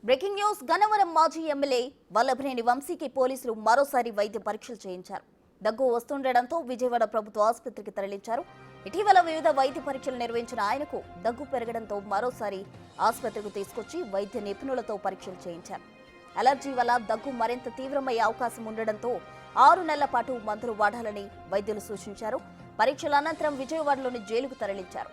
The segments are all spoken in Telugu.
బ్రేకింగ్ న్యూస్ గన్నవరం మాజీ ఎమ్మెల్యే వల్లభనేని వంశీకి పోలీసులు మరోసారి వైద్య పరీక్షలు చేయించారు. దగ్గు వస్తుండటంతో విజయవాడ ప్రభుత్వ ఆసుపత్రికి తరలించారు. ఇటీవల వివిధ వైద్య పరీక్షలు నిర్వహించిన ఆయనకు దగ్గు పెరగడంతో మరోసారి ఆసుపత్రికి తీసుకొచ్చి వైద్య నిపుణులతో పరీక్షలు చేయించారు. అలర్జీ వల్ల దగ్గు మరింత తీవ్రమయ్యే అవకాశం ఉండడంతో 6 నెలల పాటు మందులు వాడాలని వైద్యులు సూచించారు. పరీక్షల అనంతరం విజయవాడలోని జైలుకు తరలించారు.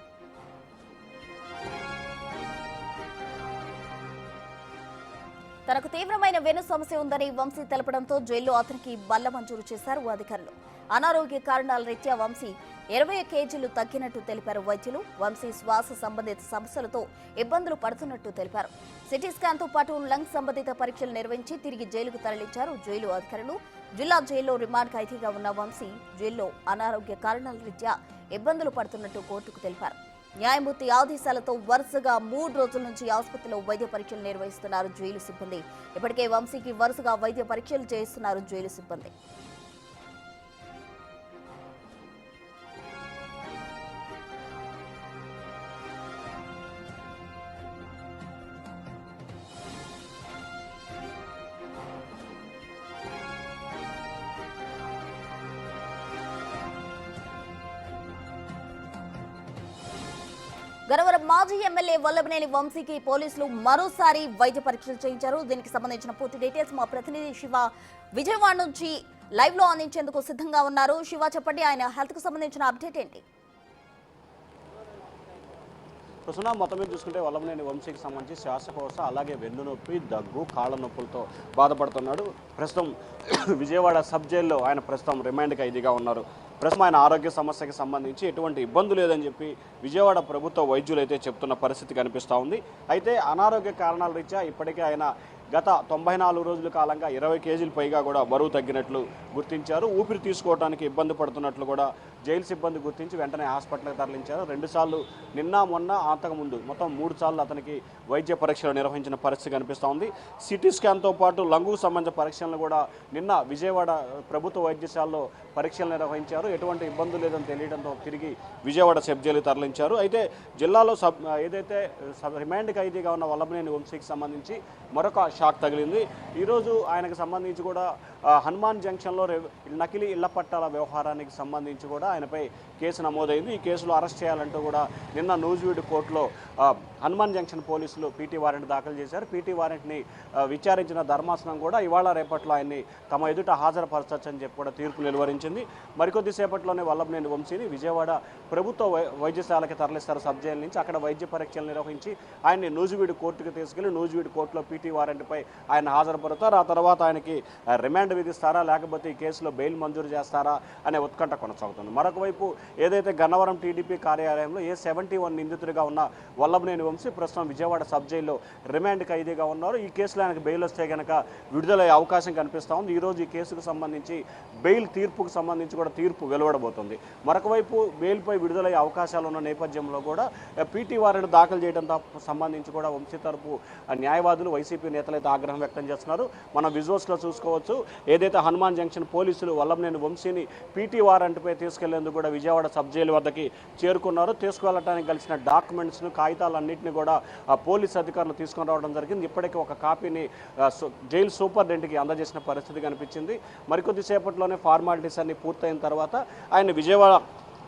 తనకు తీవ్రమైన వెన్ను సమస్య ఉందని వంశీ తెలపడంతో జైల్లో అతనికి బల్ల మంజూరు చేశారు అధికారులు. అనారోగ్య కారణాల రీత్యా వంశీ 20 కేజీలు తగ్గినట్టు తెలిపారు వైద్యులు. వంశీ శ్వాస సంబంధిత సమస్యలతో ఇబ్బందులు పడుతున్నట్టు తెలిపారు. సిటీ స్కాన్ తో పాటు లంగ్ సంబంధిత పరీక్షలు నిర్వహించి తిరిగి జైలుకు తరలించారు జైలు అధికారులు. జిల్లా జైల్లో రిమాండ్ ఖైదీగా ఉన్న వంశీ జైల్లో అనారోగ్య కారణాల రీత్యా ఇబ్బందులు పడుతున్నట్టు కోర్టుకు తెలిపారు. న్యాయమూర్తి ఆదేశాలతో వరుసగా 3 రోజుల నుంచి ఆసుపత్రిలో వైద్య పరీక్షలు నిర్వహిస్తున్నారు జైలు సిబ్బంది. ఇప్పటికే వంశీకి వరుసగా వైద్య పరీక్షలు చేయిస్తున్నారు జైలు సిబ్బంది. గన్నవరం మాజీ ఎమ్మెల్యే వల్లభనేని వంశీకి పోలీసులు మరోసారి వైద్య పరీక్షలు చేయించారు. దీనికి సంబంధించిన పూర్తి డీటెయిల్స్ మా ప్రతినిధి శివ విజయవాడ నుంచి లైవ్ లో అందించేందుకు సిద్ధంగా ఉన్నారు. శివ, చెప్పండి, ఆయన హెల్త్ కు సంబంధించిన అప్డేట్ ఏంటి? మొత్తం మీద చూసుకుంటే వల్లభనేని వంశీకి సంబంధించి శ్వాసకోశ అలాగే వెన్ను నొప్పి, దగ్గు, కాళ్ళ నొప్పులతో బాధపడుతున్నాడు. ప్రస్తుతం విజయవాడ సబ్ జైల్లో ఆయన ప్రస్తుతం రిమాండ్ ఖైదీగా ఉన్నారు. ప్రస్తుతం ఆయన ఆరోగ్య సమస్యకి సంబంధించి ఎటువంటి ఇబ్బంది లేదని చెప్పి విజయవాడ ప్రభుత్వ వైద్యులు అయితే చెప్తున్న పరిస్థితి కనిపిస్తూ ఉంది. అయితే అనారోగ్య కారణాల రీత్యా ఇప్పటికే ఆయన గత 94 రోజుల కాలంగా 20 కేజీలు పైగా కూడా బరువు తగ్గినట్లు గుర్తించారు. ఊపిరి తీసుకోవడానికి ఇబ్బంది పడుతున్నట్లు కూడా జైలు సిబ్బంది గుర్తించి వెంటనే హాస్పిటల్కి తరలించారు. 2 సార్లు నిన్న మొన్న అంతకుముందు మొత్తం 3 సార్లు అతనికి వైద్య పరీక్షలు నిర్వహించిన పరిస్థితి కనిపిస్తూ ఉంది. సిటీ స్కాన్తో పాటు లంగుకు సంబంధించిన పరీక్షలను కూడా నిన్న విజయవాడ ప్రభుత్వ వైద్యశాలలో పరీక్షలు నిర్వహించారు. ఎటువంటి ఇబ్బంది లేదని తెలియడంతో తిరిగి విజయవాడ సబ్ జైలుకి తరలించారు. అయితే జిల్లాలో ఏదైతే రిమాండ్ ఖైదీగా ఉన్న వల్లభనేని వంశీకి సంబంధించి మరొక షాక్ తగిలింది. ఈరోజు ఆయనకు సంబంధించి కూడా హనుమాన్ జంక్షన్లో నకిలీ ఇళ్ల పట్టాల వ్యవహారానికి సంబంధించి కూడా ఆయనపై కేసు నమోదైంది. ఈ కేసులో అరెస్ట్ చేయాలంటూ కూడా నిన్న నూజివీడు కోర్టులో హనుమాన్ జంక్షన్ పోలీసులు పీటీ వారెంట్ దాఖలు చేశారు. పీటీ వారెంట్ని విచారించిన ధర్మాసనం కూడా ఇవాళ రేపట్లో ఆయన్ని తమ ఎదుట హాజరుపరచని చెప్పి కూడా తీర్పు వెలువరించింది. మరికొద్ది సేపట్లోనే వల్లభనేని వంశీని విజయవాడ ప్రభుత్వ వైద్యశాలకి తరలిస్తారు సబ్ జైలు నుంచి. అక్కడ వైద్య పరీక్షలు నిర్వహించి ఆయన్ని నూజివీడు కోర్టుకు తీసుకెళ్లి నూజివీడు కోర్టులో పీటీ వారెంట్పై ఆయన హాజరుపడతారు. ఆ తర్వాత ఆయనకి రిమాండ్ విధిస్తారా లేకపోతే ఈ కేసులో బెయిల్ మంజూరు చేస్తారా అనే ఉత్కంఠ కొనసాగుతుంది. మరొక వైపు ఏదైతే గన్నవరం టీడీపీ కార్యాలయంలో A71 నిందితుడిగా ఉన్న వల్లభనేని వంశీ ప్రస్తుతం విజయవాడ సబ్ జైల్లో రిమాండ్ ఖైదీగా ఉన్నారు. ఈ కేసులో ఆయనకు బెయిల్ వస్తే కనుక విడుదలయ్యే అవకాశం కనిపిస్తూ ఉంది. ఈరోజు ఈ కేసుకు సంబంధించి బెయిల్ తీర్పుకు సంబంధించి కూడా తీర్పు వెలువడబోతుంది. మరొక వైపు బెయిల్పై విడుదలయ్యే అవకాశాలు ఉన్న నేపథ్యంలో కూడా పీటీ వారెంట్ దాఖలు చేయడంతో సంబంధించి కూడా వంశీ తరపు న్యాయవాదులు వైసీపీ నేతలు అయితే ఆగ్రహం వ్యక్తం చేస్తున్నారు. మనం విజువల్స్లో చూసుకోవచ్చు. ఏదైతే హనుమాన్ జంక్షన్ పోలీసులు వల్లభనేని వంశీని పీటీ వారెంట్పై తీసుకెళ్లేందుకు కూడా విజయవాడ సబ్ జైలు వద్దకి చేరుకున్నారు. తీసుకువెళ్ళడానికి కలిసిన డాక్యుమెంట్స్ను, కాగితాలన్నింటినీ కూడా పోలీసు అధికారులు తీసుకొని రావడం జరిగింది. ఇప్పటికీ ఒక కాపీని జైలు సూపరింటెండెంట్కి అందజేసిన పరిస్థితి కనిపించింది. మరికొద్ది సేపట్లోనే ఫార్మాలిటీస్ అన్ని పూర్తయిన తర్వాత ఆయన విజయవాడ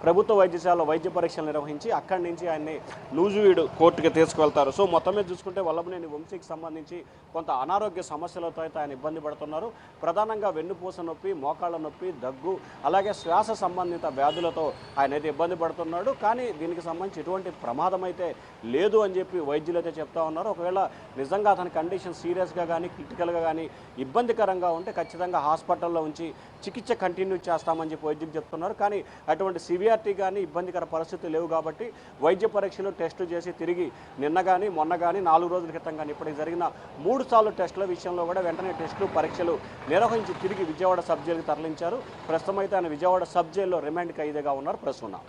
ప్రభుత్వ వైద్యశాలలో వైద్య పరీక్షలు నిర్వహించి అక్కడి నుంచి ఆయన్ని నూజివీడు కోర్టుకి తీసుకువెళ్తారు. సో మొత్తం మీద చూసుకుంటే వల్లభనేని వంశీకి సంబంధించి కొంత అనారోగ్య సమస్యలతో అయితే ఆయన ఇబ్బంది పడుతున్నారు. ప్రధానంగా వెన్నుపూస నొప్పి, మోకాళ్ళ నొప్పి, దగ్గు అలాగే శ్వాస సంబంధిత వ్యాధులతో ఆయన అయితే ఇబ్బంది పడుతున్నాడు. కానీ దీనికి సంబంధించి ఎటువంటి ప్రమాదం అయితే లేదు అని చెప్పి వైద్యులు అయితే చెప్తా ఉన్నారు. ఒకవేళ నిజంగా అతని కండిషన్ సీరియస్గా కానీ క్రిటికల్గా కానీ ఇబ్బందికరంగా ఉంటే ఖచ్చితంగా హాస్పిటల్లో ఉంచి చికిత్స కంటిన్యూ చేస్తామని చెప్పి వైద్యులు చెప్తున్నారు. కానీ అటువంటి సివియారిటీ కానీ ఇబ్బందికర పరిస్థితులు లేవు కాబట్టి వైద్య పరీక్షలు టెస్టు చేసి తిరిగి నిన్న కానీ మొన్న కానీ 4 రోజుల క్రితం కానీ ఇప్పటికి జరిగిన 3 సార్లు టెస్టుల విషయంలో కూడా వెంటనే టెస్టులు పరీక్షలు నిర్వహించి తిరిగి విజయవాడ సబ్ జైలుకి తరలించారు. ప్రస్తుతం అయితే ఆయన విజయవాడ సబ్ జైల్లో రిమాండ్ ఖైదీగా ఉన్నారు. ప్రస్తుతం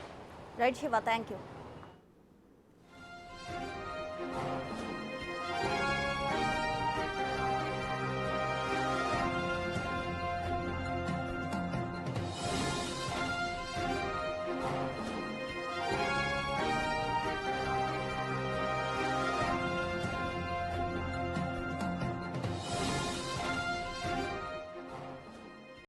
రైట్ శివ, థ్యాంక్ యూ.